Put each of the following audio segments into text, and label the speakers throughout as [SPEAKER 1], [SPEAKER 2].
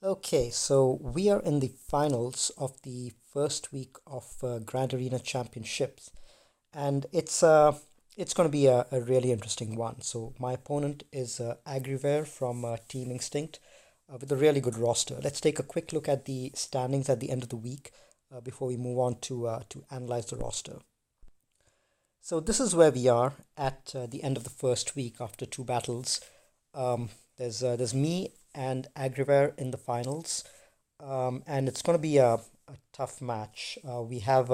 [SPEAKER 1] Okay, so we are in the finals of the first week of Grand Arena Championships, and it's going to be a really interesting one. So my opponent is Agriver from Team Instinct with a really good roster. Let's take a quick look at the standings at the end of the week before we move on to analyze the roster. So this is where we are at the end of the first week after two battles. There's me and Agriver in the finals, and it's going to be a tough match. We have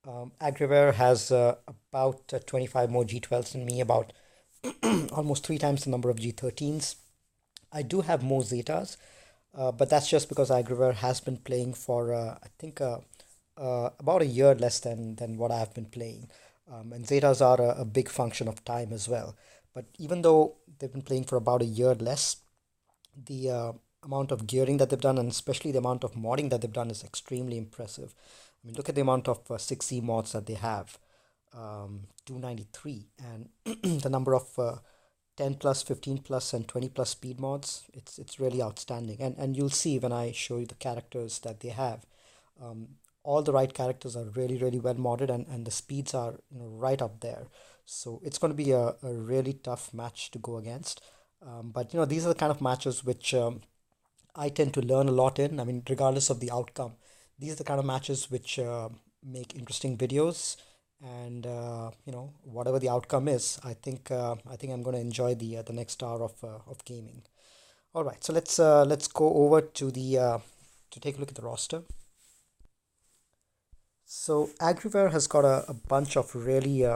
[SPEAKER 1] Agriver has about 25 more G12s than me, about almost three times the number of G13s. I do have more Zetas, but that's just because Agriver has been playing for I think about a year less than what I've been playing. And Zetas are a big function of time as well. But even though they've been playing for about a year less, the amount of gearing that they've done, and especially the amount of modding that they've done, is extremely impressive. I mean, look at the amount of 6C mods that they have, 293, and the number of 10 plus, 15 plus, and 20 plus speed mods. It's really outstanding, and you'll see when I show you the characters that they have. Um, all the right characters are really well modded, and the speeds are right up there. So it's going to be a really tough match to go against. But these are the kind of matches which I tend to learn a lot in. I mean, regardless of the outcome, these are the kind of matches which make interesting videos. And whatever the outcome is, I think I'm going to enjoy the next hour of gaming. All right, so let's go over to take a look at the roster. So Agriver has got a bunch of really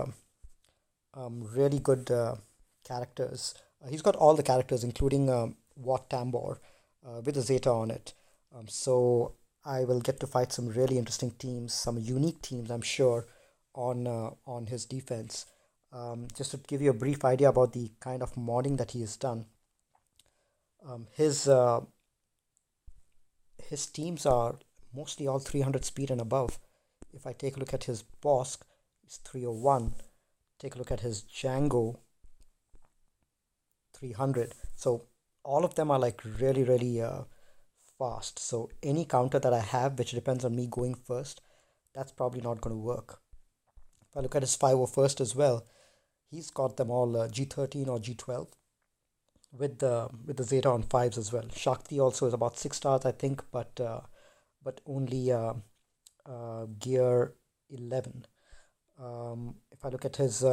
[SPEAKER 1] good characters. He's got all the characters, including Wat Tambor, with a Zeta on it. So I will get to fight some really interesting teams, some unique teams, I'm sure, on his defense. Just to give you a brief idea about the kind of modding that he has done, um, his uh, his teams are mostly all 300 speed and above. If I take a look at his Bosk, it's 301. Take a look at his Django, 300. So all of them are like really fast. So any counter that I have, which depends on me going first, that's probably not going to work. If I look at his 501st as well, he's got them all G13 or G12 with the Zeta on fives as well. Shakti also is about 6 stars, I think, but only gear 11. If I look at his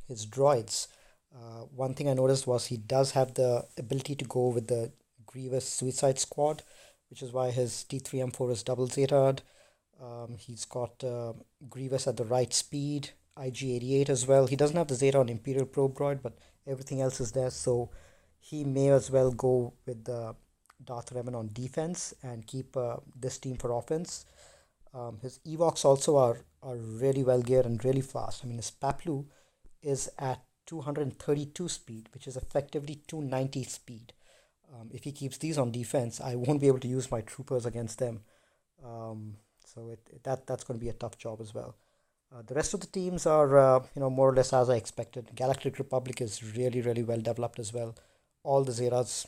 [SPEAKER 1] droids, one thing I noticed was he does have the ability to go with the Grievous Suicide Squad, which is why his T3M4 is double zetaed. He's got Grievous at the right speed, IG88 as well. He doesn't have the Zeta on Imperial Probe Droid, but everything else is there, so he may as well go with the Darth Revan on defense and keep this team for offense. His Evox also are really well geared and really fast. I mean, his Paplu is at 232 speed, which is effectively 290 speed. If he keeps these on defense, I won't be able to use my troopers against them. So that's going to be a tough job as well. The rest of the teams are, more or less as I expected. Galactic Republic is really well developed as well. All the Zeras,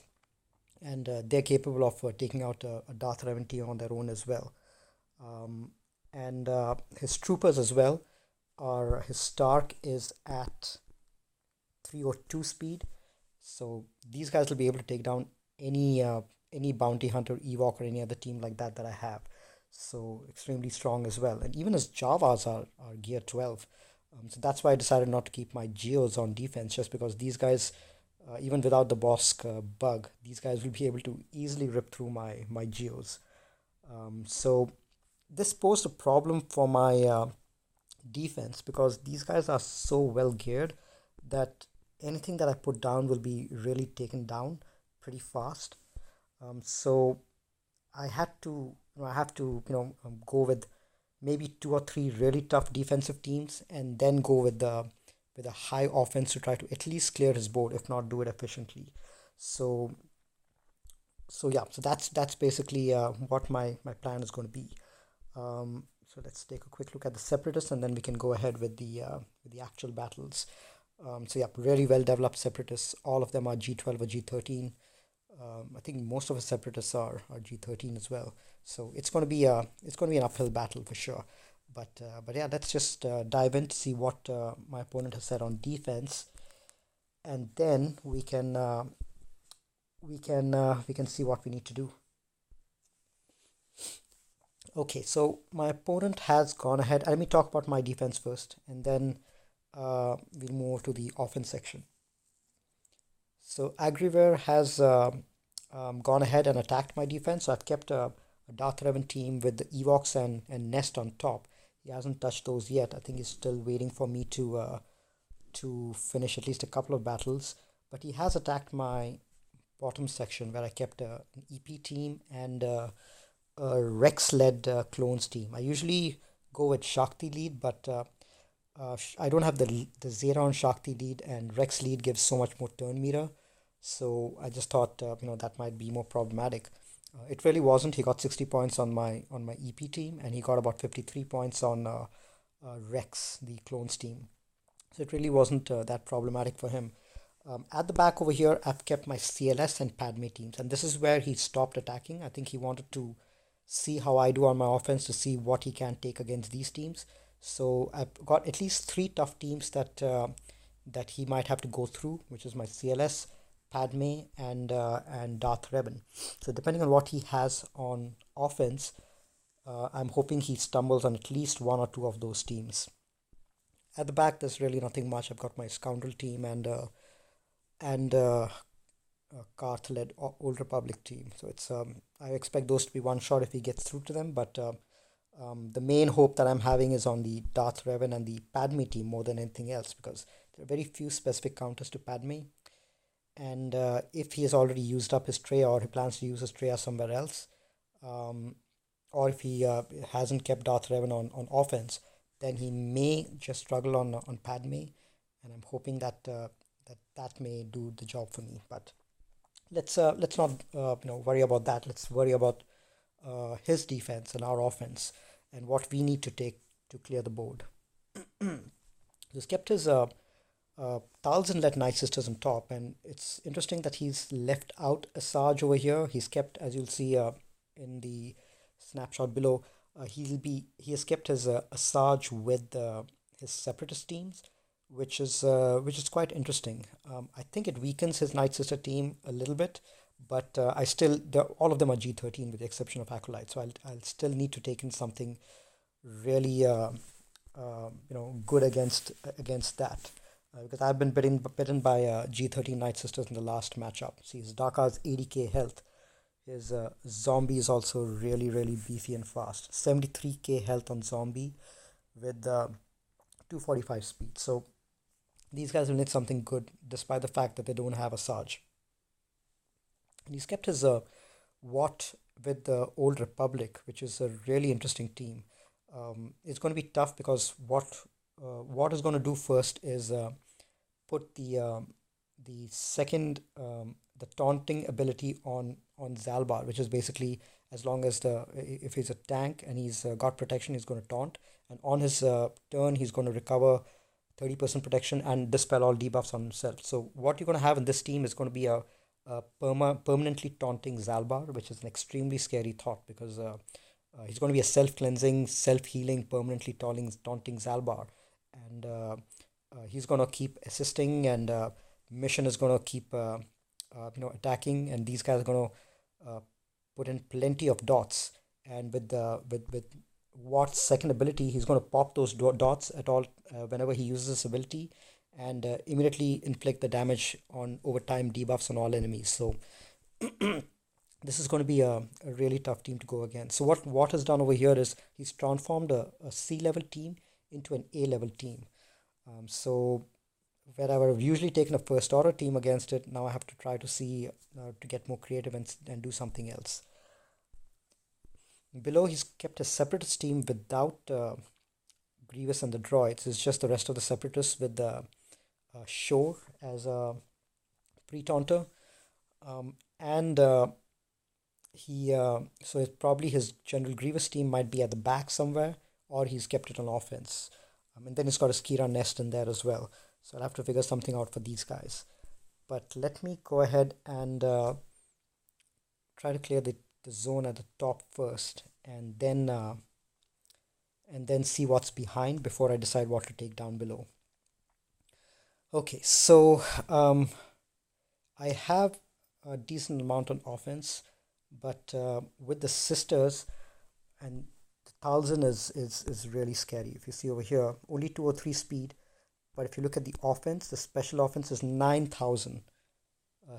[SPEAKER 1] and they're capable of taking out a Darth Revan team on their own as well. Um, and his troopers as well are his Stark is at 302 speed, so these guys will be able to take down any uh, any bounty hunter, Ewok, or any other team like that I have. So extremely strong as well. And even his Javas are gear 12. So that's why I decided not to keep my Geos on defense, just because these guys, even without the Bosk bug, these guys will be able to easily rip through my Geos. So this posed a problem for my defense, because these guys are so well geared that anything that I put down will be really taken down pretty fast. So I had to I have to go with maybe two or three really tough defensive teams, and then go with a high offense to try to at least clear his board, if not do it efficiently. So yeah, so that's basically what my plan is going to be. So let's take a quick look at the separatists, and then we can go ahead with the actual battles. So yeah, really well developed separatists. All of them are G12 or G13. I think most of the separatists are G13 as well. So it's going to be an uphill battle for sure. But yeah, let's just dive in to see what my opponent has said on defense, and then we can see what we need to do. Okay, so my opponent has gone ahead. Let me talk about my defense first, and then we'll move to the offense section. So Agriver has gone ahead and attacked my defense. So I've kept a Darth Revan team with the Evox and Nest on top. He hasn't touched those yet. I think he's still waiting for me to finish at least a couple of battles. But he has attacked my bottom section where I kept an EP team and a Rex-led clones team. I usually go with Shakti lead, but I don't have the Zeta on Shakti lead, and Rex lead gives so much more turn meter. So I just thought that might be more problematic. It really wasn't. He got 60 points on my EP team, and he got about 53 points on Rex, the clones team. So it really wasn't that problematic for him. At the back over here, I've kept my CLS and Padme teams, and this is where he stopped attacking. I think he wanted to see how I do on my offense to see what he can take against these teams. So I've got at least three tough teams that he might have to go through, which is my CLS, Padme, and Darth Revan. So depending on what he has on offense, I'm hoping he stumbles on at least one or two of those teams. At the back, there's really nothing much. I've got my Scoundrel team and Karth-led Old Republic team. So it's I expect those to be one shot if he gets through to them. But the main hope that I'm having is on the Darth Revan and the Padme team more than anything else, because there are very few specific counters to Padme. And if he has already used up his Treya, or he plans to use his Treya somewhere else, or if he hasn't kept Darth Revan on offense, then he may just struggle on Padme, and I'm hoping that that may do the job for me. But let's not worry about that. Let's worry about his defense and our offense and what we need to take to clear the board. He's kept his Talzin-led Night Sisters on top, and it's interesting that he's left out a Sarge over here. He's kept, as you'll see in the snapshot below, he has kept his Asajj with his separatist teams, which is quite interesting. I think it weakens his Night Sister team a little bit, but all of them are G13 with the exception of Acolyte. So I'll still need to take in something really good against that. Because I've been bitten by G13 Night Sisters in the last matchup. See, his Daka's 80k health. His zombie is also really, really beefy and fast. 73k health on zombie with 245 speed. So these guys will need something good, despite the fact that they don't have a Sarge. And he's kept his Watt with the Old Republic, which is a really interesting team. It's going to be tough because what is going to do first is put the taunting ability on Zalbar, which is basically, as long as if he's a tank and he's got protection, he's going to taunt, and on his turn he's going to recover 30% protection and dispel all debuffs on himself. So what you're going to have in this team is going to be a permanently taunting Zalbar, which is an extremely scary thought, because he's going to be a self-cleansing, self-healing, permanently taunting Zalbar, and he's going to keep assisting, and Mission is going to keep attacking, and these guys are going to put in plenty of dots. And with Watt's second ability, he's going to pop those dots at all whenever he uses this ability, and immediately inflict the damage on overtime debuffs on all enemies. So this is going to be a really tough team to go against. So what Watt has done over here is he's transformed a C level team into an A level team. So where I would have usually taken a first order team against it, now I have to try to see to get more creative and do something else. Below, he's kept a separatist team without Grievous and the Droids. It's just the rest of the separatists with the Shore as a pre-taunter. And so it's probably his General Grievous team might be at the back somewhere, or he's kept it on offense. And then he's got a Skira Nest in there as well. So I'll have to figure something out for these guys. But let me go ahead and try to clear the zone at the top first, and then see what's behind before I decide what to take down below. Okay, so I have a decent amount on offense, but with the sisters, and the 1000 is really scary. If you see over here, only 203 speed, but if you look at the offense, the special offense is 9000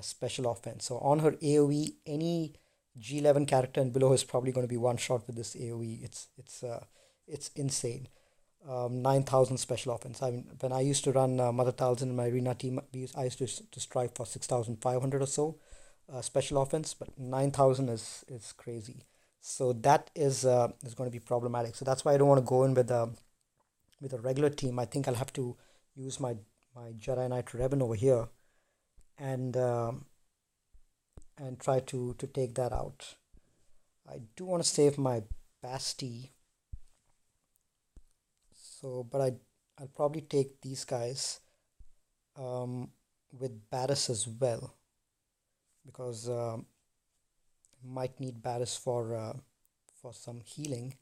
[SPEAKER 1] special offense. So on her AoE, any G11 character and below is probably going to be one shot with this AoE. It's insane. 9000 special offense. I mean, when I used to run Mother Talzin in my arena team, I used to strive for 6500 or so special offense, but 9000 is crazy. So that is going to be problematic. So that's why I don't want to go in with a regular team. I think I'll have to use my Jedi Knight Revan over here and try to take that out. I do want to save my Basti. So, but I'll probably take these guys with Barris as well, because might need Barris for some healing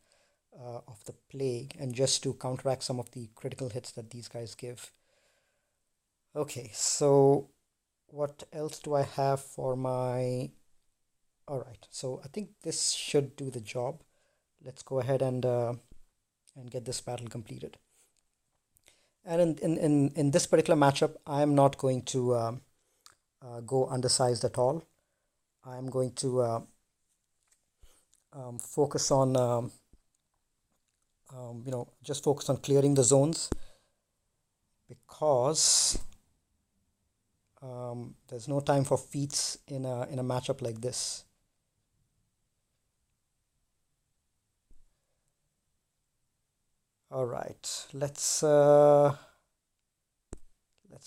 [SPEAKER 1] of the plague and just to counteract some of the critical hits that these guys give. Okay, so what else do I have for my... Alright, so I think this should do the job. Let's go ahead and get this battle completed. And in this particular matchup, I am not going to go undersized at all. I'm going to focus on just focus on clearing the zones, because there's no time for feats in a matchup like this. All right, let's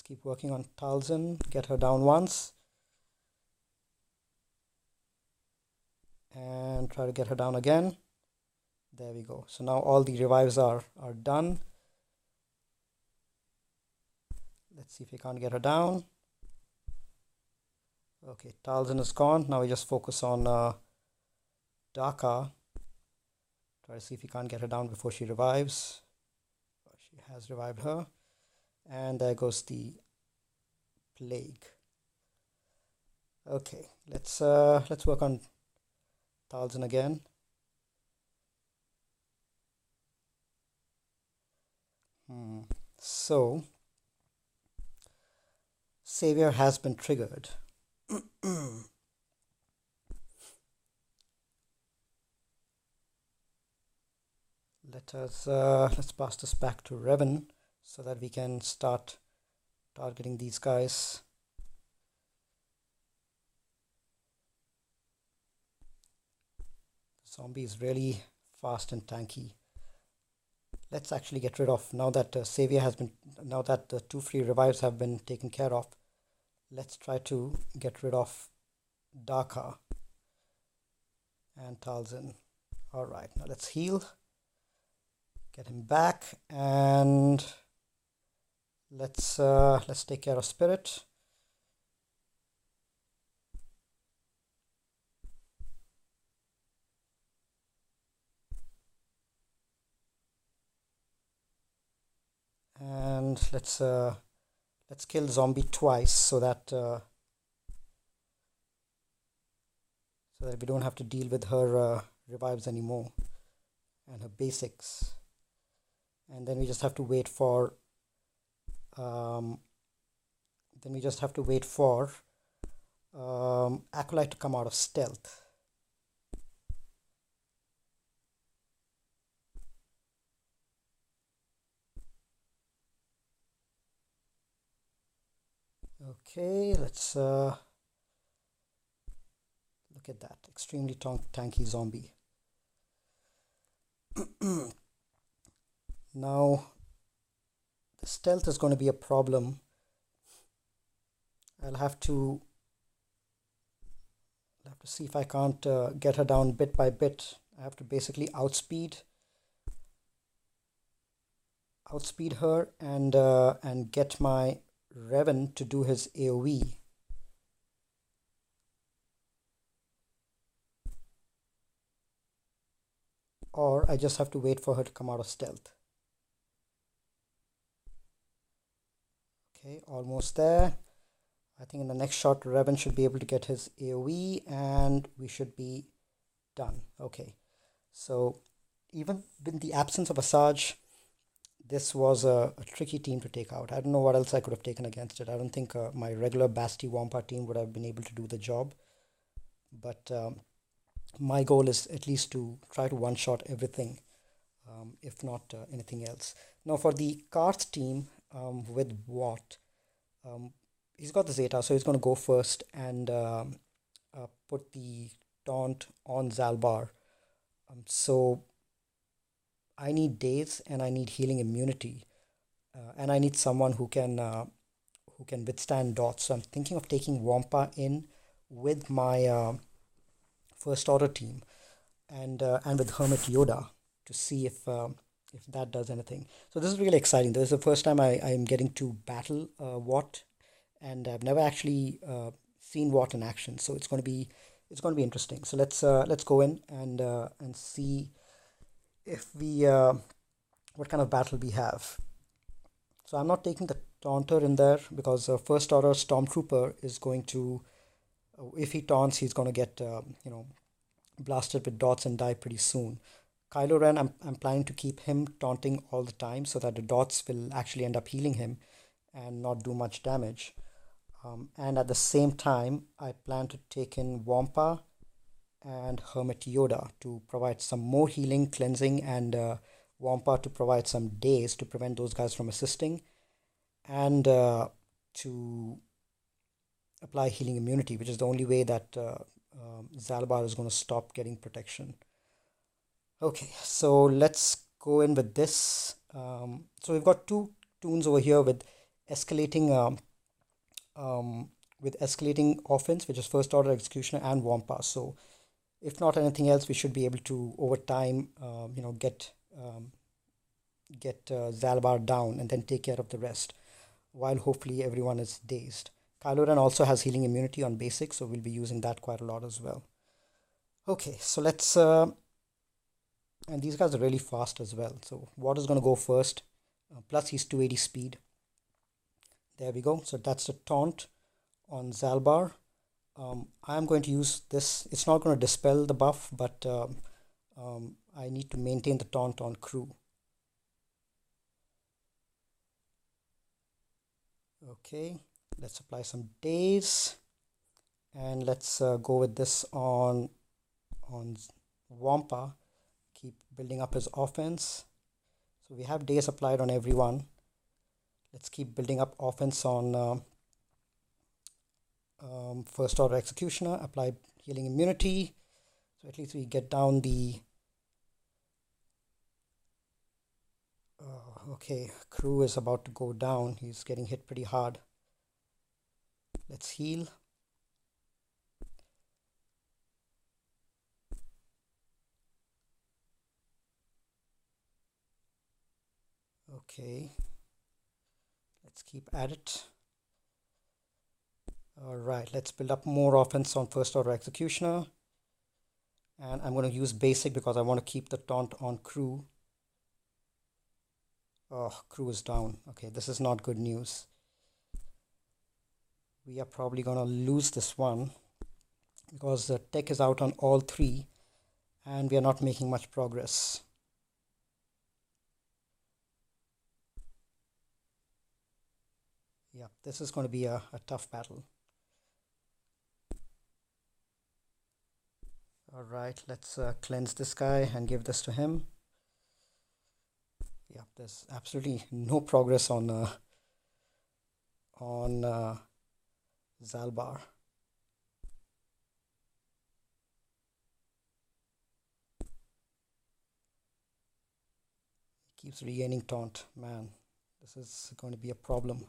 [SPEAKER 1] keep working on Talzin. Get her down once, and try to get her down again. There we go. So now all the revives are done. Let's see if we can't get her down. Okay, Talzin is gone. Now we just focus on Daka. Try to see if we can't get her down before she revives. She has revived her. And there goes the plague. Okay, let's work on Talzin again. So Savior has been triggered. Let's pass this back to Revan so that we can start targeting these guys. The zombie is really fast and tanky. Let's actually get rid of, now that Savior has been, now that the 2 free revives have been taken care of, let's try to get rid of Daka and Talzin. Alright, now let's heal. Get him back, and let's take care of Spirit. And let's kill zombie twice so that we don't have to deal with her revives anymore and her basics. And then we just have to wait for Acolyte to come out of stealth. Okay, let's look at that extremely tanky zombie. Now the stealth is going to be a problem. I'll have to see if I can't get her down bit by bit. I have to basically outspeed her and get my Revan to do his AoE. or I just have to wait for her to come out of stealth. Okay, almost there. I think in the next shot, Revan should be able to get his AoE and we should be done. Okay, so even in the absence of Asajj, this was a tricky team to take out. I don't know what else I could have taken against it. I don't think my regular Basti Wampa team would have been able to do the job. But my goal is at least to try to one-shot everything, if not anything else. Now for the Karth team with Watt, um, he's got the Zeta, so he's going to go first and put the taunt on Zalbar. So I need daze and I need healing immunity, and I need someone who can withstand dots. So I'm thinking of taking Wampa in with my first order team and with Hermit Yoda to see if that does anything. So this is really exciting. This is the first time I'm getting to battle Watt, and I've never actually seen Watt in action. So it's going to be interesting. So let's go in and see if we what kind of battle we have. So I'm not taking the taunter in there because first order stormtrooper is going to, if he taunts, he's going to get blasted with dots and die pretty soon. Kylo Ren, I'm planning to keep him taunting all the time so that the dots will actually end up healing him and not do much damage. And at the same time, I plan to take in Wampa and Hermit Yoda to provide some more healing, cleansing, and Wampa to provide some days to prevent those guys from assisting, and to apply healing immunity, which is the only way that Zalbar is going to stop getting protection. Okay, so let's go in with this. So we've got two toons over here escalating with escalating offense, which is first order executioner and Wampa. So if not anything else, we should be able to over time, get Zalbar down and then take care of the rest, while hopefully everyone is dazed. Kylo Ren also has healing immunity on basic, so we'll be using that quite a lot as well. Okay, so let's and these guys are really fast as well. So Watt is going to go first. Plus he's 280 speed. There we go. So that's the taunt on Zalbar. I'm going to use this. It's not going to dispel the buff, but I need to maintain the taunt on crew. Okay, let's apply some days, and let's go with this on Wampa. Keep building up his offense. So we have days applied on everyone. Let's keep building up offense on first order executioner. Apply healing immunity. So at least we get down the okay, crew is about to go down. He's getting hit pretty hard. Let's heal. Okay, let's keep at it. All right, let's build up more offense on first order executioner, and I'm going to use basic because I want to keep the taunt on crew. Oh, crew is down. Okay, this is not good news. We are probably going to lose this one because the tech is out on all three and we are not making much progress. Yeah, this is going to be a tough battle. All right, let's cleanse this guy and give this to him. Yeah, there's absolutely no progress on Zalbar. He keeps regaining taunt. Man, this is going to be a problem.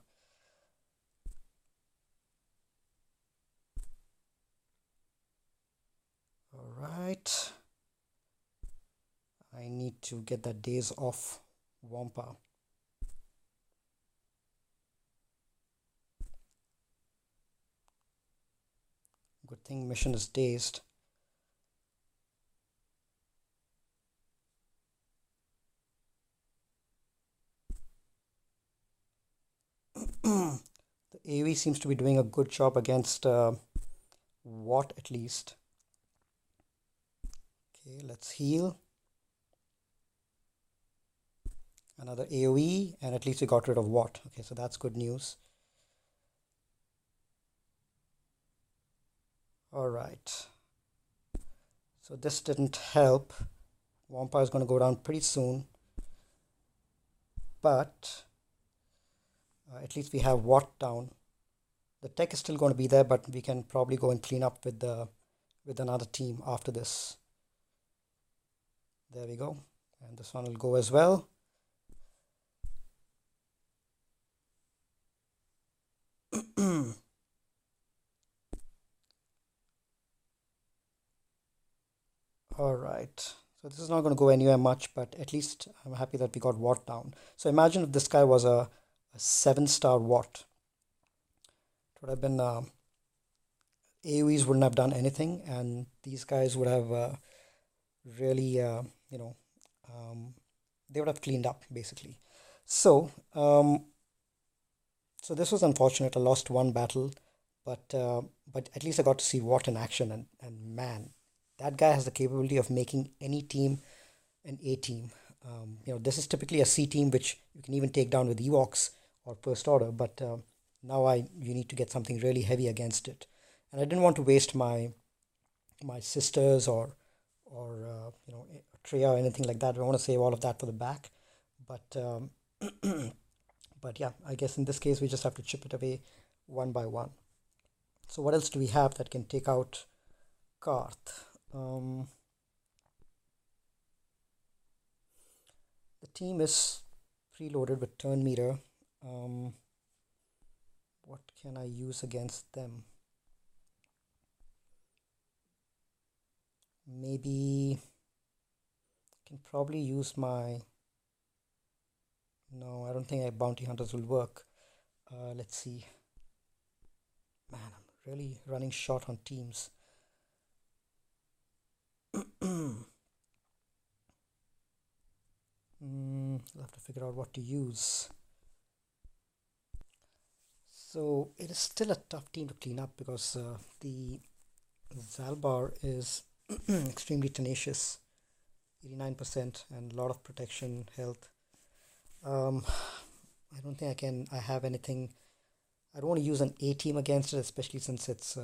[SPEAKER 1] All right. I need to get that daze off Wampa. Good thing mission is dazed. AoE seems to be doing a good job against Watt at least. Okay, let's heal. Another AoE, and at least we got rid of Watt. Okay, so that's good news. Alright. So this didn't help. Vampire is going to go down pretty soon. But at least we have Watt down. The tech is still going to be there, but we can probably go and clean up with another team after this. There we go. And this one will go as well. All right. So this is not going to go anywhere much, but at least I'm happy that we got Watt down. So imagine if this guy was a 7-star Watt. It would have been AoEs wouldn't have done anything, and these guys would have really, they would have cleaned up basically. So, so this was unfortunate. I lost one battle, but at least I got to see Watt in action, and man, that guy has the capability of making any team an A team. This is typically a C team, which you can even take down with Ewoks or First Order, but now you need to get something really heavy against it, and I didn't want to waste my sisters or Treya or anything like that. I want to save all of that for the back, but but yeah, I guess in this case we just have to chip it away one by one. So what else do we have that can take out Karth? The team is preloaded with turn meter. What can I use against them? Maybe I can probably use my... No, I don't think bounty hunters will work. Let's see. Man, I'm really running short on teams. I'll have to figure out what to use. So it is still a tough team to clean up because the Zalbar is extremely tenacious, 89% and a lot of protection, health. I don't think I have anything. I don't want to use an A team against it, especially since it's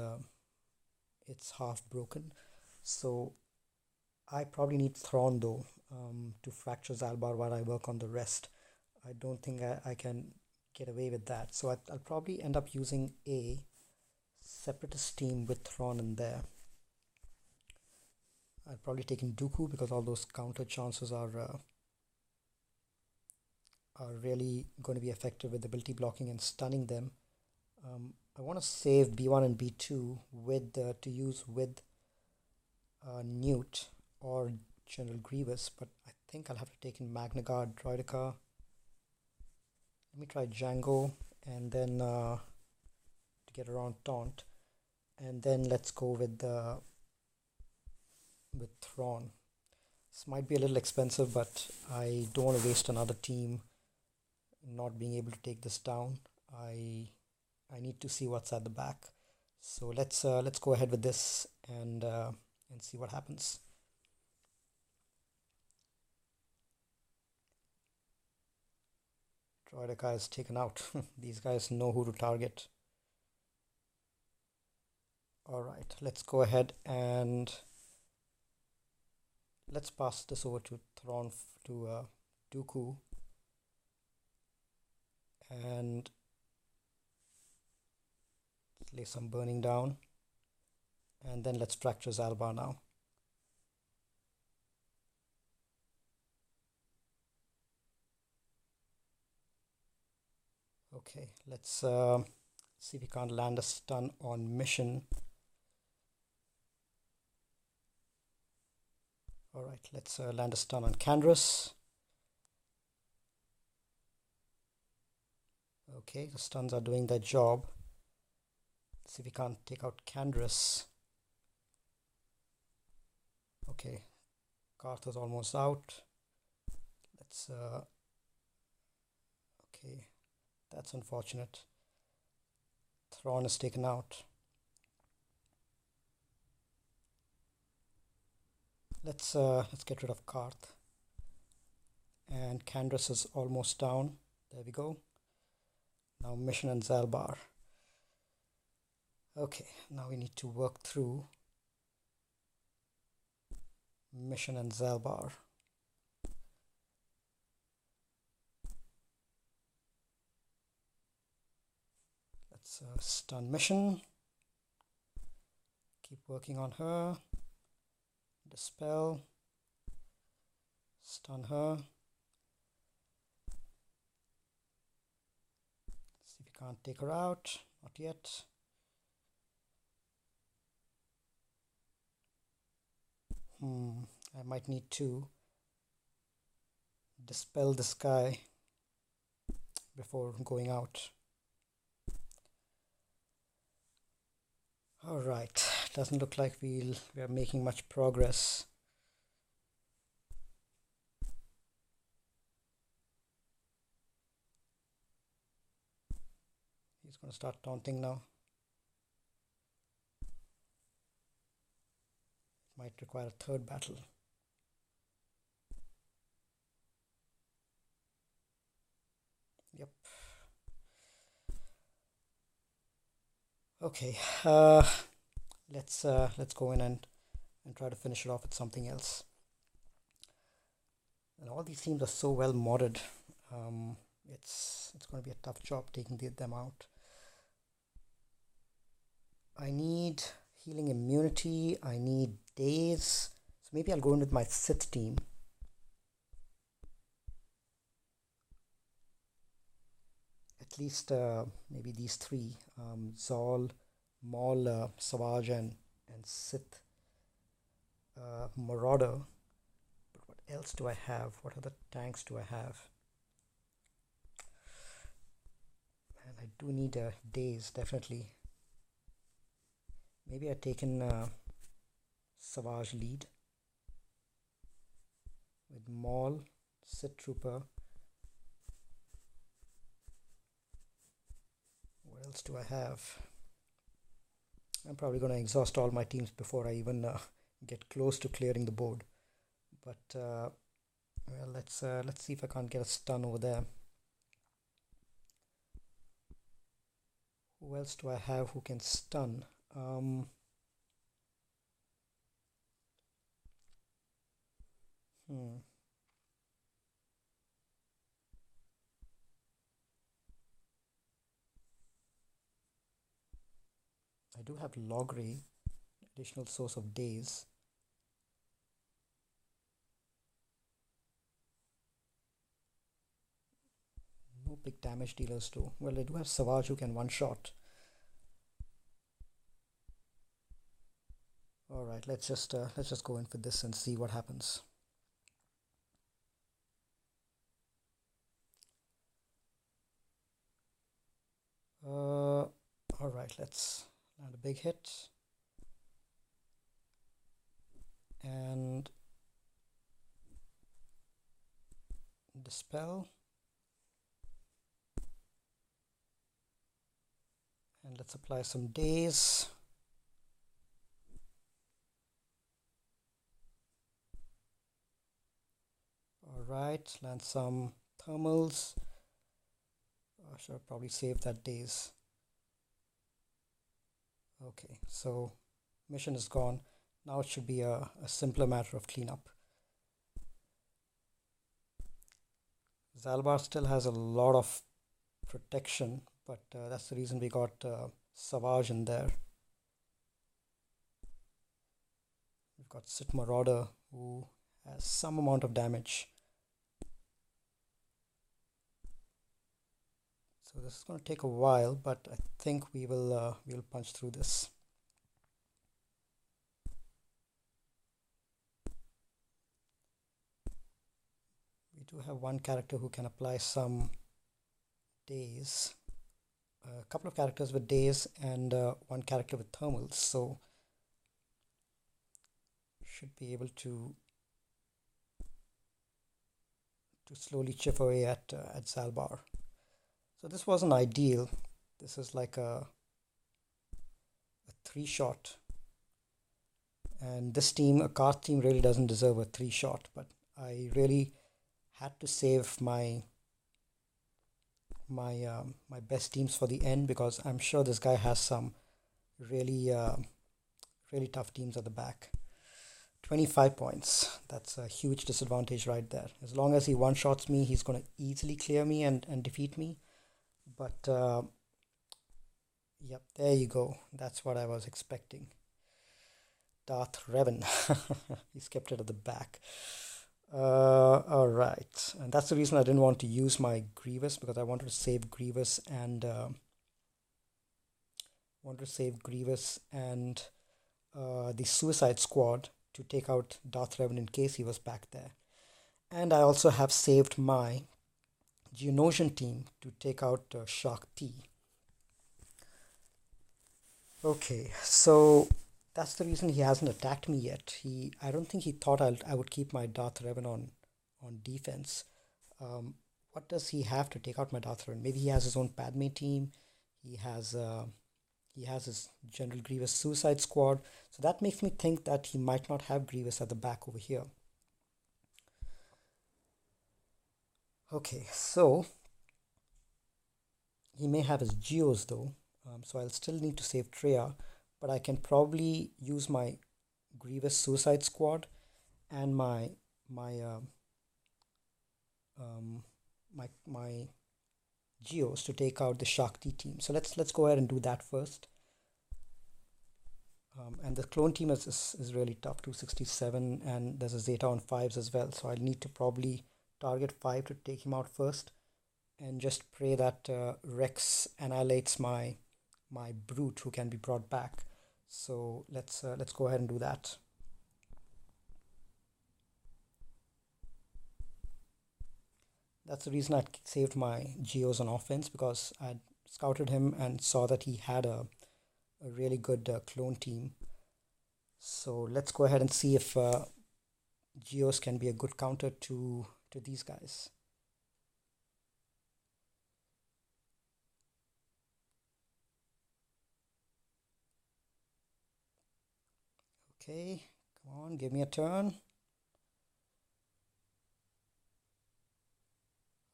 [SPEAKER 1] half broken. So I probably need Thrawn though, to fracture Zalbar while I work on the rest. I don't think I can get away with that. So I'll probably end up using a separatist team with Thrawn in there. I'll probably take in Dooku because all those counter chances are really going to be effective with ability blocking and stunning them. I want to save B1 and B2 to use with Newt or General Grievous, but I think I'll have to take in Magna Guard, Droidica. Let me try Django, and then to get around Taunt, and then let's go with Thrawn. This might be a little expensive, but I don't want to waste another team not being able to take this down. I need to see what's at the back. So let's go ahead with this and see what happens. Droidica is taken out. These guys know who to target. Alright, let's go ahead and let's pass this over to Thrawn, to Dooku, and lay some burning down, and then let's fracture Zalbar now. Okay, let's see if we can't land a stun on mission. Alright, let's land a stun on Candrass. Okay, the stuns are doing their job. Let's see if we can't take out Candrass. Okay, Karth is almost out. Let's okay, that's unfortunate. Thrawn is taken out. Let's get rid of Karth. And Candrass is almost down. There we go. Now Mission and Zalbar. Okay, now we need to work through Mission and Zalbar. Let's stun Mission. Keep working on her. Dispel. Stun her. See if we can't take her out. Not yet. I might need to dispel this guy before going out. Alright, doesn't look like we are making much progress. He's going to start taunting now. Might require a third battle. Yep. Okay. Let's go in and try to finish it off with something else. And all these teams are so well modded. It's going to be a tough job taking them out. I need healing immunity. I need days. So maybe I'll go in with my Sith team. At least maybe these three. Zol, Maul, Savage and Sith Marauder. But what else do I have? What other tanks do I have? And I do need days, definitely. Maybe I've taken Savage lead with Maul, Sith Trooper. What else do I have? I'm probably going to exhaust all my teams before I even get close to clearing the board. But well, let's see if I can't get a stun over there. Who else do I have who can stun? I do have Logray, additional source of days. No big damage dealers too. Well, I do have Savage who can one-shot. Alright, let's just go in for this and see what happens. Alright, let's land a big hit. And dispel. And let's apply some days. Alright, land some thermals. I should have probably saved that days. Okay, so mission is gone. Now it should be a simpler matter of cleanup. Zalbar still has a lot of protection, but that's the reason we got Savage in there. We've got Sith Marauder who has some amount of damage. So this is going to take a while, but I think we will we'll punch through this. We do have one character who can apply some days. A couple of characters with days and one character with thermals, so should be able to slowly chip away at Zalbar. So this wasn't ideal. This is like a 3-shot. And this team, a Karth team, really doesn't deserve a 3-shot, but I really had to save my best teams for the end, because I'm sure this guy has some really really tough teams at the back. 25 points. That's a huge disadvantage right there. As long as he one-shots me, he's going to easily clear me and defeat me. But yep, there you go. That's what I was expecting. Darth Revan. He's kept it at the back. All right. And that's the reason I didn't want to use my Grievous, because I wanted to save Grievous and the Suicide Squad to take out Darth Revan in case he was back there. And I also have saved my Geonosian team to take out Shark T. Okay, so that's the reason he hasn't attacked me yet. I don't think he thought I would keep my Darth Revan on defense. What does he have to take out my Darth Revan? Maybe he has his own Padme team. He has his General Grievous Suicide Squad. So that makes me think that he might not have Grievous at the back over here. Okay, so he may have his Geos though. So I'll still need to save Treya, but I can probably use my Grievous Suicide Squad and my Geos to take out the Shakti team. So let's go ahead and do that first. And the clone team is really tough, 267, and there's a Zeta on 5s as well. So I'll need to probably target 5 to take him out first, and just pray that Rex annihilates my brute who can be brought back. So let's go ahead and do that. That's the reason I saved my Geos on offense, because I scouted him and saw that he had a really good clone team. So let's go ahead and see if Geos can be a good counter to these guys. Okay, come on, give me a turn.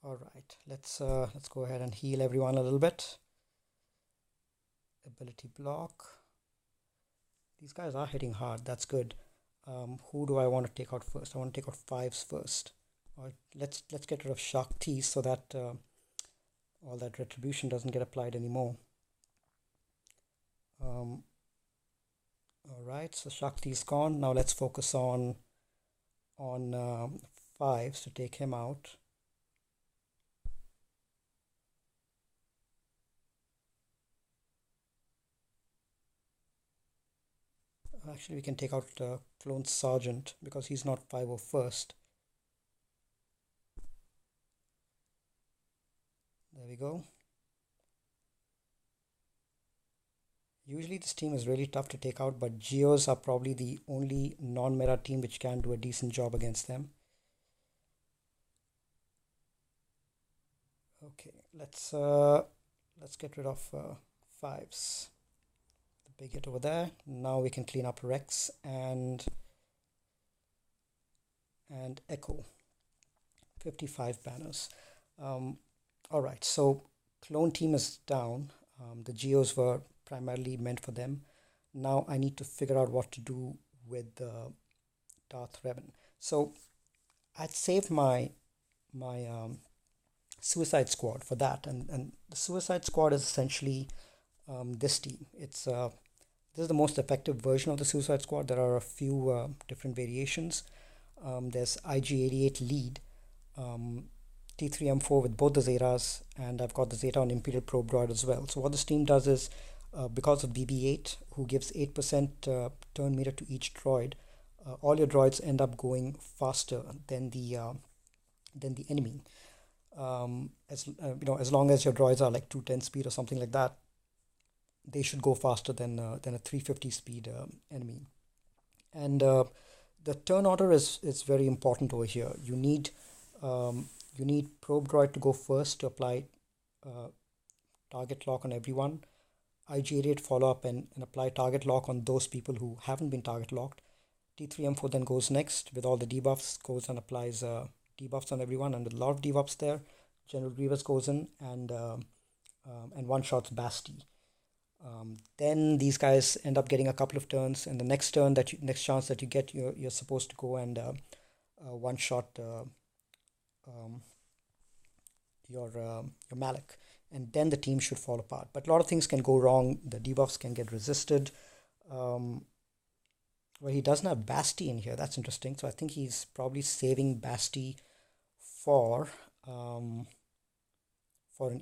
[SPEAKER 1] All right, let's go ahead and heal everyone a little bit. Ability block. These guys are hitting hard. That's good. Who do I want to take out first? I want to take out 5s first. All right, let's get rid of Shakti so that all that retribution doesn't get applied anymore. All right, so Shakti is gone. Now let's focus on 5s to take him out. Actually, we can take out Clone Sergeant because he's not 501st. There we go. Usually this team is really tough to take out, but Geos are probably the only non-meta team which can do a decent job against them. Okay, let's get rid of 5s. Big hit over there. Now we can clean up Rex and Echo. 55 banners. All right, so clone team is down. The Geos were primarily meant for them. Now I need to figure out what to do with Darth Revan. So I saved my Suicide Squad for that, and the Suicide Squad is essentially this team. This is the most effective version of the Suicide Squad. There are a few different variations. There's IG-88 lead, T3M4 with both the Zetas, and I've got the Zeta on Imperial Probe Droid as well. So what this team does is, because of BB-8, who gives 8% turn meter to each droid, all your droids end up going faster than the enemy. As long as your droids are like 210 speed or something like that, they should go faster than a 350 speed enemy. And the turn order is very important over here. You need probe droid to go first to apply target lock on everyone. IG88 follow up and apply target lock on those people who haven't been target locked. T3M4 then goes next with all the debuffs, goes and applies debuffs on everyone, and with a lot of debuffs there, General Grievous goes in and one shots Basti. Then these guys end up getting a couple of turns, and the next turn next chance that you get, you're supposed to go and one shot your Malik, and then the team should fall apart. But a lot of things can go wrong. The debuffs can get resisted. Well, he doesn't have Basti in here. That's interesting. So I think he's probably saving Basti for an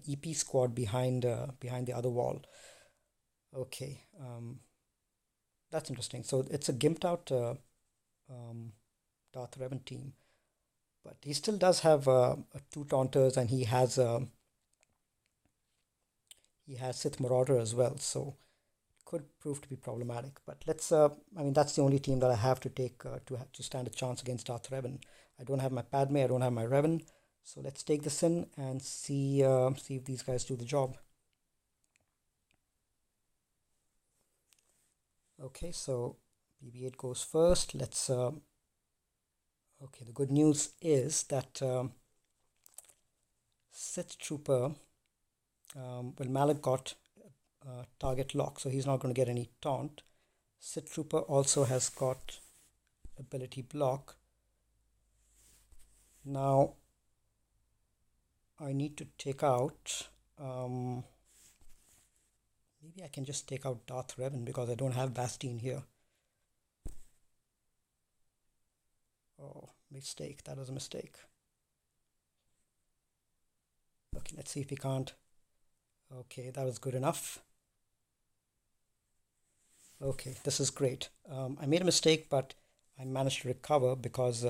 [SPEAKER 1] EP squad behind the other wall. Okay, that's interesting. So it's a gimped out Darth Revan team, but he still does have two Taunters, and he has Sith Marauder as well. So could prove to be problematic. But let's. I mean, that's the only team that I have to take to stand a chance against Darth Revan. I don't have my Padme. I don't have my Revan. So let's take this in and see if these guys do the job. Okay, so BB-8 goes first. Let's. Okay, the good news is that Sith Trooper. Well, Malik got target lock, so he's not going to get any taunt. Sith Trooper also has got ability block. Now I need to take out maybe I can just take out Darth Revan because I don't have Basti in here. Oh, mistake. That was a mistake. Okay, let's see if we can't. Okay, that was good enough. Okay, this is great. I made a mistake, but I managed to recover because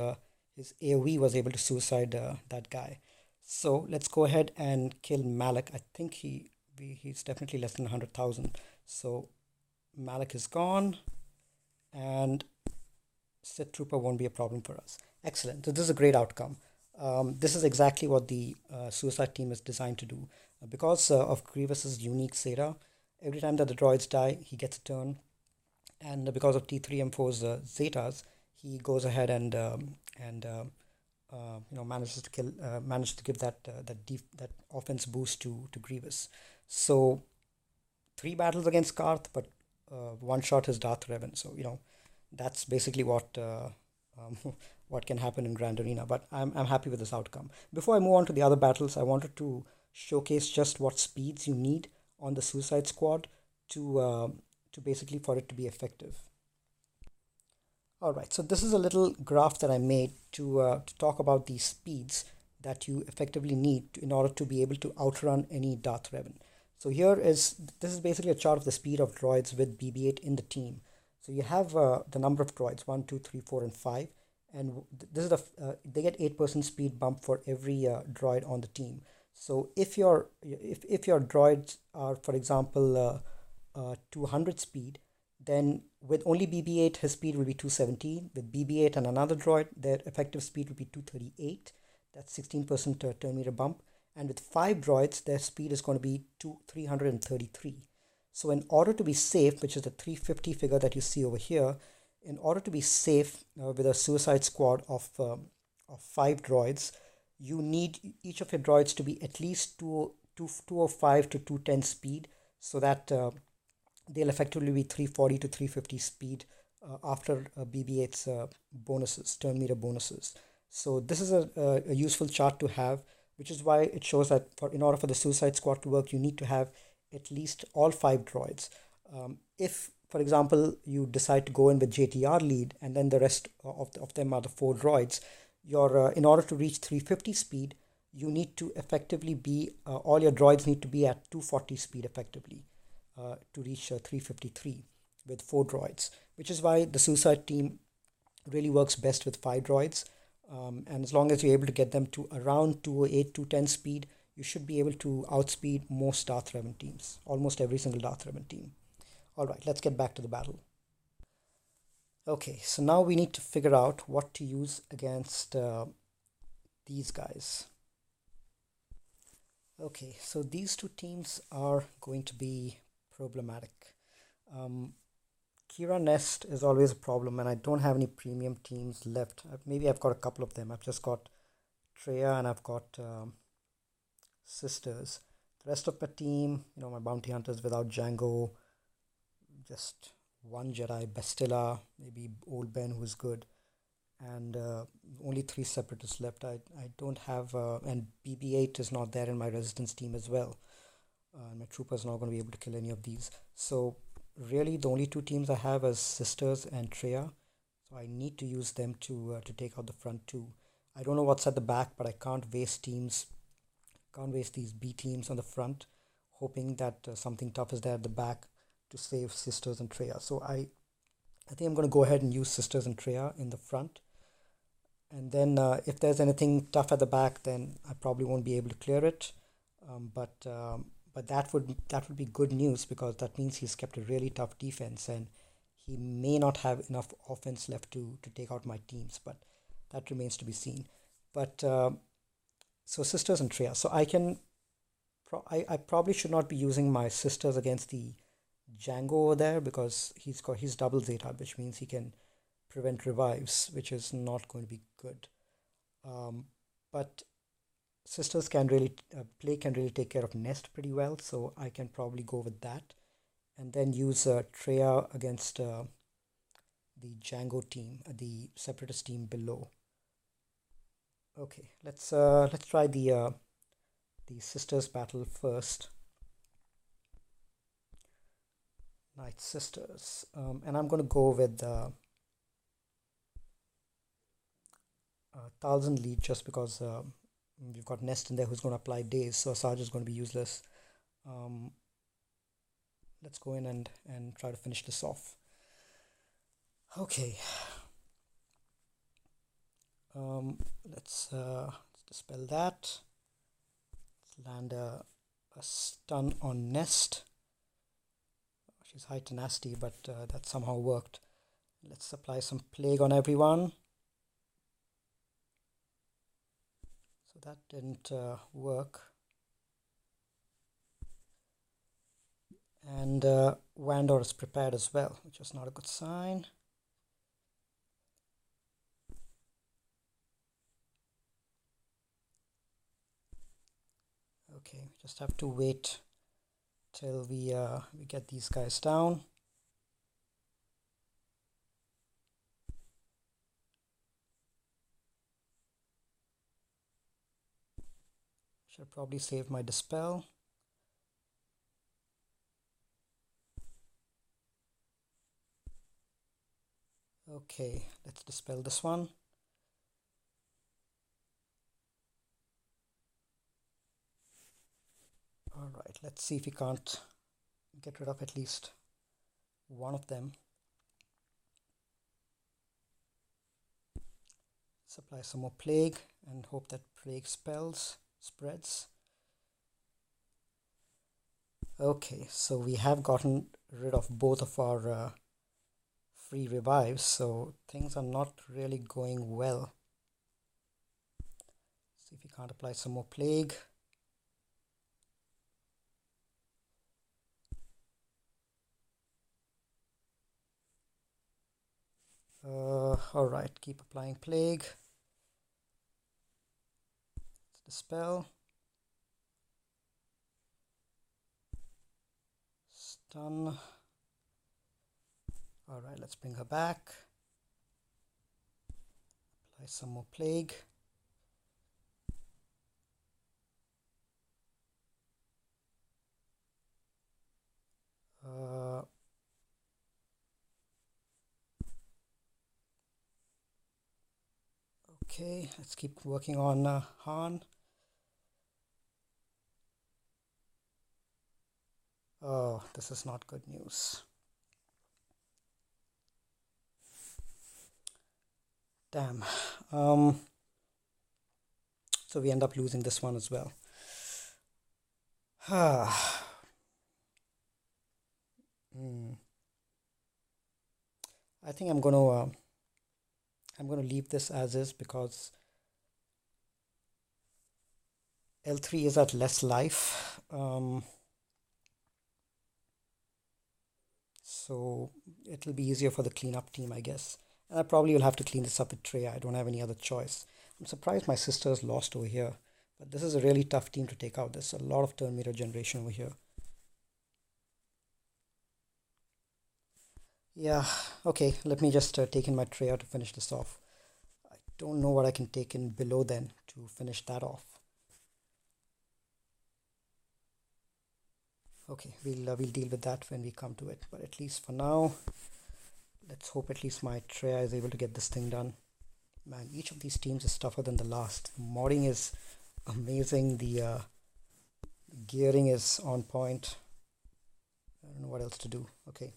[SPEAKER 1] his AoE was able to suicide that guy. So let's go ahead and kill Malik. I think he's definitely less than 100,000. So Malik is gone, and Sith Trooper won't be a problem for us. Excellent. So this is a great outcome. This is exactly what the suicide team is designed to do. Because of Grievous's unique Zeta, every time that the droids die, he gets a turn. And because of T3M4's Zetas, he goes ahead and manages to give that offense boost to Grievous. So 3 battles against Karth, but one shot is Darth Revan. So that's basically what can happen in Grand Arena. But I'm happy with this outcome. Before I move on to the other battles, I wanted to showcase just what speeds you need on the Suicide Squad to basically for it to be effective. All right, so this is a little graph that I made to talk about the speeds that you effectively need in order to be able to outrun any Darth Revan. So this is basically a chart of the speed of droids with BB-8 in the team. So you have the number of droids 1, 2, 3, 4, and 5, and this is they get 8% speed bump for every droid on the team. So if your droids are, for example, 200 speed, then with only BB-8, his speed will be 217. With BB-8 and another droid, their effective speed will be 238. That's 16% turn meter bump. And with 5 droids, their speed is going to be 333. So in order to be safe, which is the 350 figure that you see over here, in order to be safe with a suicide squad of 5 droids, you need each of your droids to be at least 205 to 210 speed, so that they'll effectively be 340 to 350 speed after BB-8's bonuses, turn meter bonuses. So this is a useful chart to have, which is why it shows that in order for the Suicide Squad to work, you need to have at least all 5 droids. If, for example, you decide to go in with JTR lead and then the rest of them are the 4 droids, in order to reach 350 speed, you need to effectively be, all your droids need to be at 240 speed effectively to reach 353 with 4 droids, which is why the Suicide team really works best with 5 droids. And as long as you're able to get them to around 208, 210 speed, you should be able to outspeed most Darth Revan teams, almost every single Darth Revan team. All right, let's get back to the battle. Okay, so now we need to figure out what to use against these guys. Okay, so these two teams are going to be problematic. Um, Kira Nest is always a problem, and I don't have any premium teams left. Maybe I've got a couple of them. I've just got Treya and I've got Sisters. The rest of my team, my bounty hunters without Django, just one Jedi, Bestilla, maybe Old Ben, who's good, and only three separatists left. I don't have, and BB-8 is not there in my Resistance team as well. My trooper's not going to be able to kill any of these. So really, the only two teams I have is Sisters and Treya. So I need to use them to take out the front two. I don't know what's at the back, but I can't waste these B teams on the front, hoping that something tough is there at the back to save Sisters and Treya. So I think I'm going to go ahead and use Sisters and Treya in the front. And then if there's anything tough at the back, then I probably won't be able to clear it. But that would be good news, because that means he's kept a really tough defense, and he may not have enough offense left to take out my teams. But that remains to be seen. But so Sisters and Treya. So I probably should not be using my Sisters against the Django over there, because he's double Zeta, which means he can prevent revives, which is not going to be good. But Sisters can really take care of Nest pretty well, so I can probably go with that, and then use Treya against the Django team, the Separatist team below. Okay, let's try the Sisters battle first. Night Sisters, and I'm going to go with Talzin lead, just because we've got Nest in there who's going to apply days, so Asajj is going to be useless. Let's go in and try to finish this off. Okay. Let's dispel that. Let's land a stun on Nest. She's high tenacity, but that somehow worked. Let's apply some plague on everyone. So that didn't work. And Vandor is prepared as well, which is not a good sign. Okay, we just have to wait till we get these guys down. Should probably save my dispel. Okay, let's dispel this one. Alright, let's see if we can't get rid of at least one of them. Let's apply some more plague and hope that plague spreads. Okay, so we have gotten rid of both of our free revives, so things are not really going well. See if we can't apply some more plague. Alright, keep applying plague. Let's dispel. Stun. Alright, let's bring her back. Apply some more plague. Okay, let's keep working on Han. Oh, this is not good news. Damn. So we end up losing this one as well. I think I'm gonna leave this as is, because L3 is at less life. so it'll be easier for the cleanup team, I guess. And I probably will have to clean this up with Trey. I don't have any other choice. I'm surprised my sister's lost over here, but this is a really tough team to take out. There's a lot of turn meter generation over here. Yeah, okay, let me just take in my Trey to finish this off. I don't know what I can take in below then to finish that off. Okay, we'll deal with that when we come to it. But at least for now, let's hope at least my Treya is able to get this thing done. Man, each of these teams is tougher than the last. The modding is amazing. The gearing is on point. I don't know what else to do. Okay.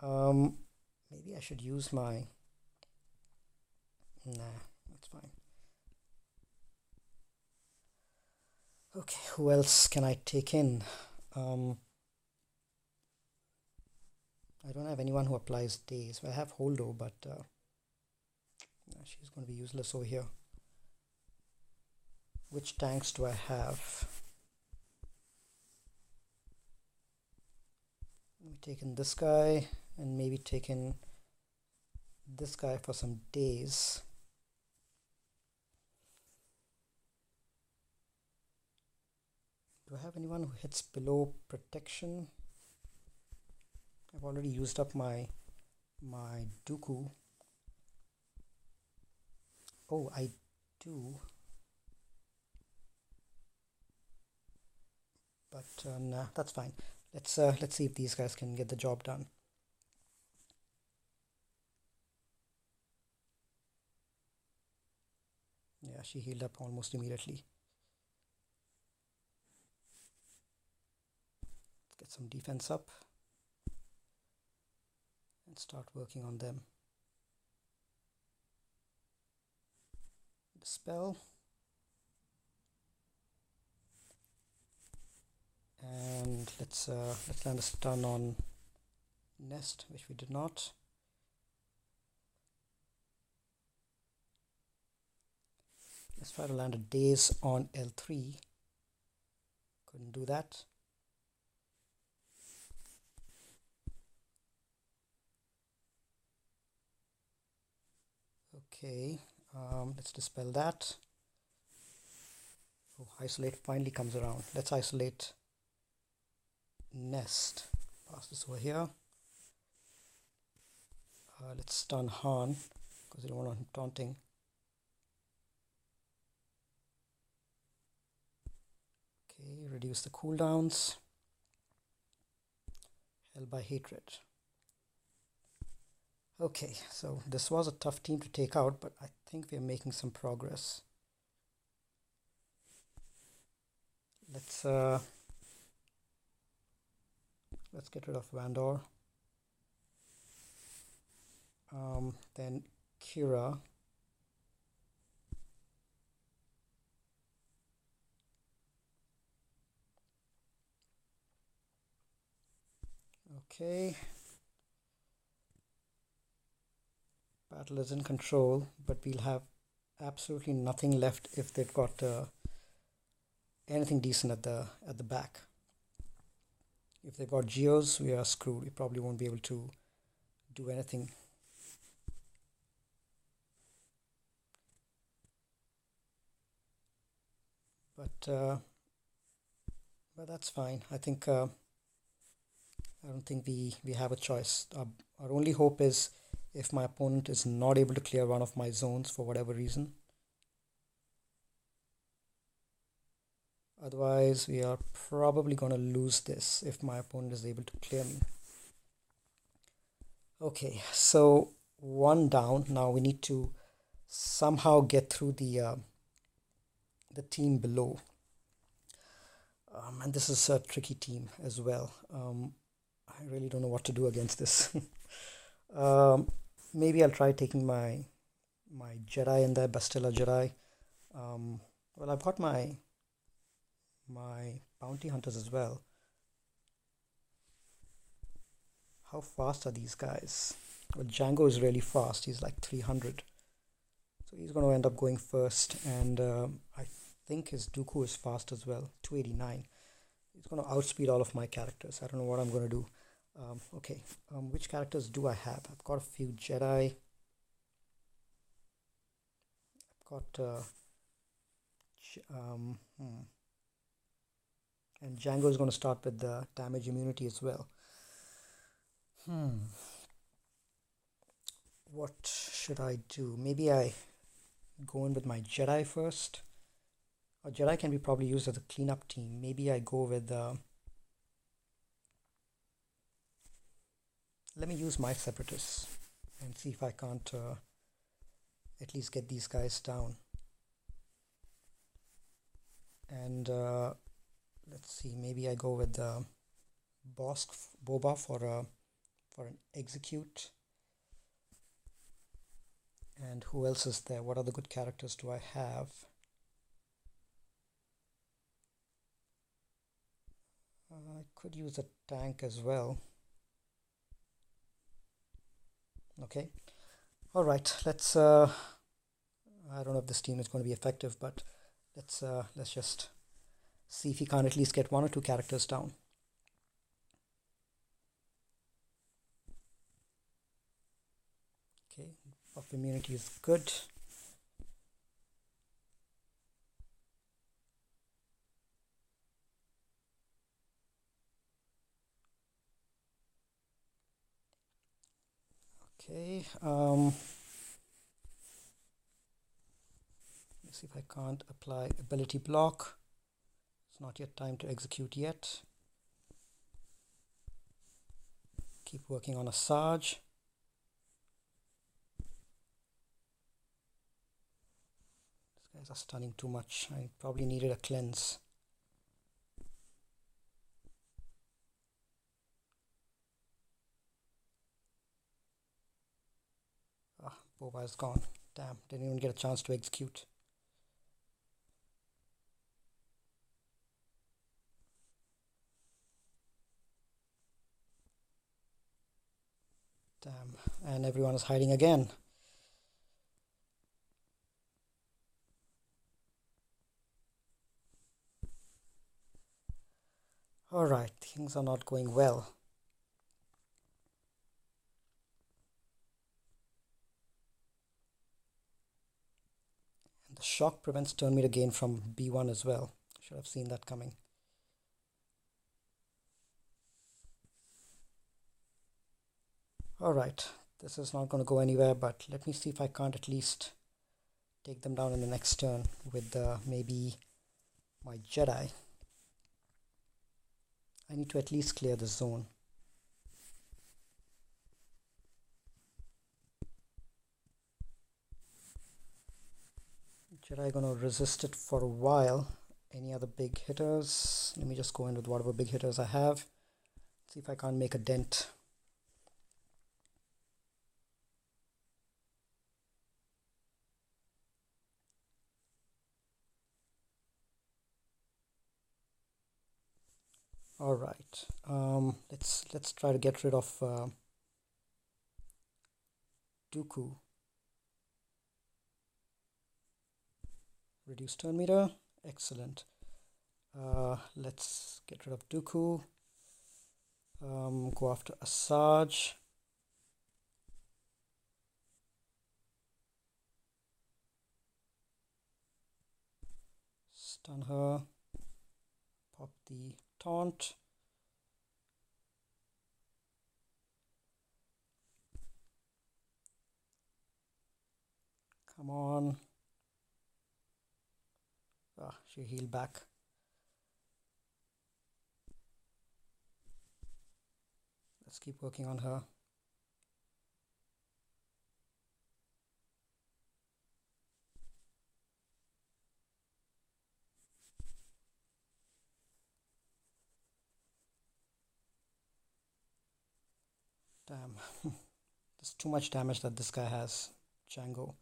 [SPEAKER 1] Maybe I should use my... Nah, that's fine. Okay, who else can I take in? I don't have anyone who applies days. I have Holdo, but she's going to be useless over here. Which tanks do I have? Let me take in this guy and maybe take in this guy for some days. Do I have anyone who hits below protection? I've already used up my Dooku. Oh, I do. But nah, that's fine. Let's see if these guys can get the job done. Yeah, she healed up almost immediately. Let's get some defense up and start working on them. Dispel. And let's land a stun on Nest, which we did not. Let's try to land a daze on L3. Couldn't do that. Okay, let's dispel that. Oh, isolate finally comes around. Let's isolate Nest. Pass this over here. Let's stun Han because we don't want him taunting. Okay, reduce the cooldowns. Held by hatred. Okay, so this was a tough team to take out, but I think we are making some progress. Let's get rid of Vandor. Then Kira. Okay. Battle is in control, but we'll have absolutely nothing left if they've got anything decent at the back. If they've got Geos, we are screwed. We probably won't be able to do anything. But that's fine. I think I don't think we have a choice. Our only hope is if my opponent is not able to clear one of my zones for whatever reason. Otherwise, we are probably going to lose this if my opponent is able to clear me. Okay, so one down. Now we need to somehow get through the team below. And this is a tricky team as well. I really don't know what to do against this. Maybe I'll try taking my Jedi in there, Bastilla Jedi. Well, I've got my bounty hunters as well. How fast are these guys? Well, Django is really fast. He's like 300. So he's going to end up going first. And I think his Dooku is fast as well, 289. He's going to outspeed all of my characters. I don't know what I'm going to do. Okay, which characters do I have? I've got a few Jedi. I've got and Django is going to start with the damage immunity as well. What should I do? Maybe I go in with my Jedi first. A Jedi can be probably used as a cleanup team. Maybe I go with let me use my separatists and see if I can't at least get these guys down. And let's see, maybe I go with Boba for an execute. And who else is there? What other good characters do I have? I could use a tank as well. Okay. All right. Let's. I don't know if this team is going to be effective, but let's just see if we can't at least get one or two characters down. Okay. Buff immunity is good. Okay. Let's see if I can't apply ability block. It's not yet time to execute yet. Keep working on a Sarge. These guys are stunning too much. I probably needed a cleanse. Boba is gone. Damn, didn't even get a chance to execute. Damn, and everyone is hiding again. Alright, things are not going well. And the shock prevents turn meter gain from B1 as well. Should have seen that coming. Alright, this is not going to go anywhere, but let me see if I can't at least take them down in the next turn with maybe my Jedi. I need to at least clear the zone. Jedi gonna resist it for a while. Any other big hitters? Let me just go in with whatever big hitters I have. See if I can't make a dent. All right. Let's try to get rid of Dooku. Reduce turn meter. Excellent. Let's get rid of Dooku. Go after Asajj. Stun her. Pop the taunt. Come on. She healed back. Let's keep working on her. Damn. There's too much damage that this guy has, Django.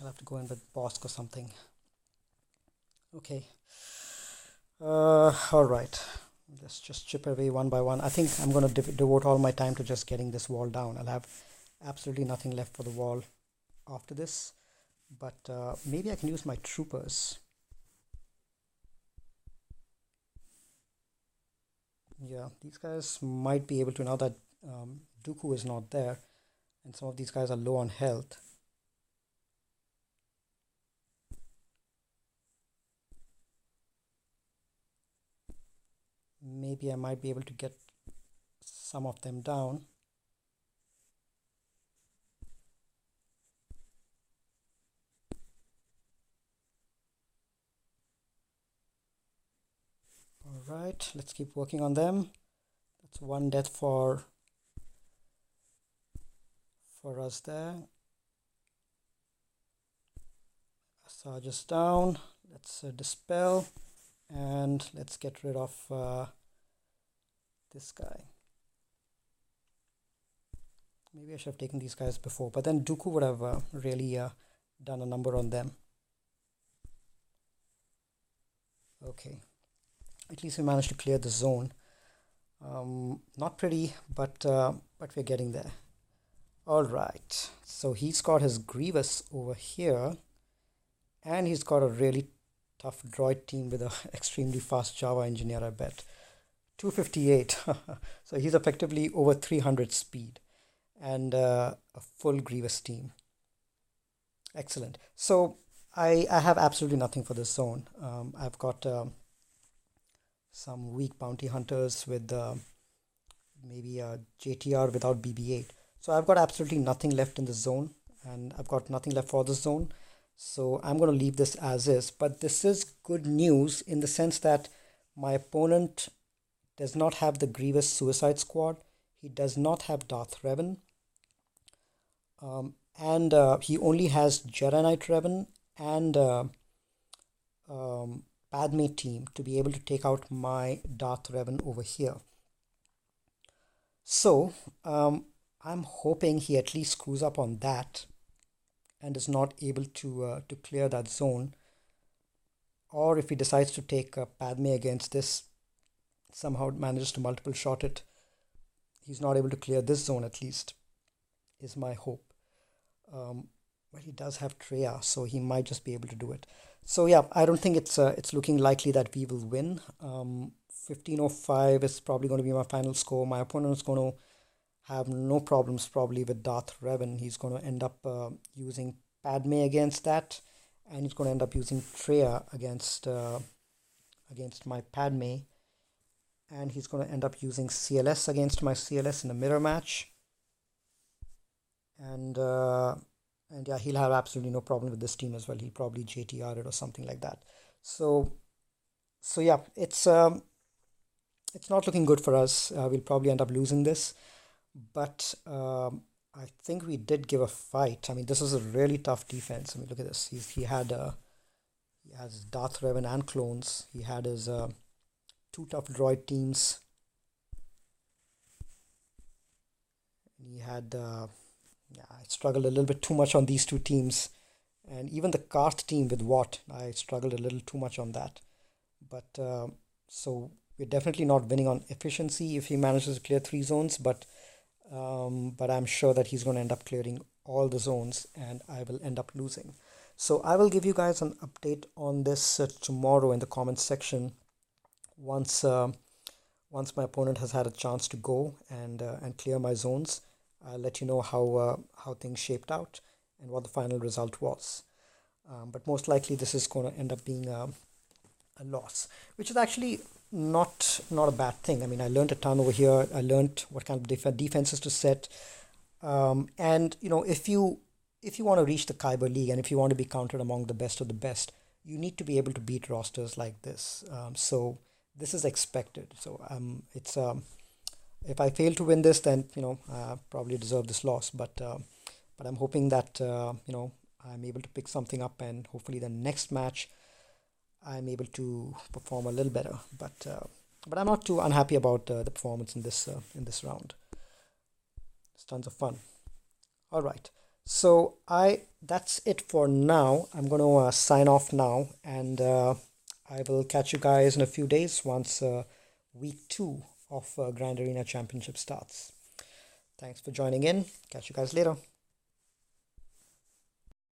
[SPEAKER 1] I'll have to go in with Bosk or something. Okay. All right. Let's just chip away one by one. I think I'm going to devote all my time to just getting this wall down. I'll have absolutely nothing left for the wall after this, but maybe I can use my troopers. Yeah, these guys might be able to, now that Dooku is not there, and some of these guys are low on health. Maybe I might be able to get some of them down. All right, let's keep working on them. That's one death for us there. Sarge is down. Let's dispel, and let's get rid of this guy. Maybe I should have taken these guys before, but then Dooku would have really done a number on them. Okay, at least we managed to clear the zone. Not pretty, but we're getting there. All right, so he's got his Grievous over here, and he's got a really tough droid team with an extremely fast Java engineer, I bet. 258. So he's effectively over 300 speed, and a full Grievous team. Excellent. So I have absolutely nothing for this zone. I've got some weak bounty hunters with maybe a JTR without BB-8. So I've got absolutely nothing left in the zone, and I've got nothing left for the zone. So I'm going to leave this as is. But this is good news in the sense that my opponent does not have the Grievous Suicide Squad. He does not have Darth Revan. And he only has Jedi Knight Revan and Padme team to be able to take out my Darth Revan over here. So I'm hoping he at least screws up on that and is not able to clear that zone. Or if he decides to take Padme against this, somehow manages to multiple shot it, he's not able to clear this zone at least, is my hope. But he does have Treya, so he might just be able to do it. So yeah, I don't think it's looking likely that we will win. 1505 is probably going to be my final score. My opponent is going to have no problems probably with Darth Revan. He's going to end up using Padme against that, and he's going to end up using Treya against my Padme, and he's going to end up using CLS against my CLS in a mirror match. And yeah, he'll have absolutely no problem with this team as well. He'll probably JTR it or something like that. So yeah, it's not looking good for us. We'll probably end up losing this, but I think we did give a fight. I mean, this is a really tough defense. I mean, look at this. He has Darth Revan and clones. He had his two tough droid teams. He had I struggled a little bit too much on these two teams, and even the Karth team with Watt, I struggled a little too much on that. But so we're definitely not winning on efficiency if he manages to clear 3 zones, but I'm sure that he's going to end up clearing all the zones, and I will end up losing. So I will give you guys an update on this tomorrow in the comments section once my opponent has had a chance to go and clear my zones. I'll let you know how things shaped out and what the final result was. But most likely this is going to end up being a loss, which is actually not a bad thing. I mean, I learned a ton over here. I learned what kind of defenses to set. And if you want to reach the Kyber League and if you want to be counted among the best of the best, you need to be able to beat rosters like this. So this is expected. So it's if I fail to win this, then I probably deserve this loss. But I'm hoping that I'm able to pick something up, and hopefully the next match I'm able to perform a little better. But I'm not too unhappy about the performance in this round. It's tons of fun. All right, so that's it for now. I'm going to sign off now, and I will catch you guys in a few days once week 2 of Grand Arena Championship starts. Thanks for joining in. Catch you guys later.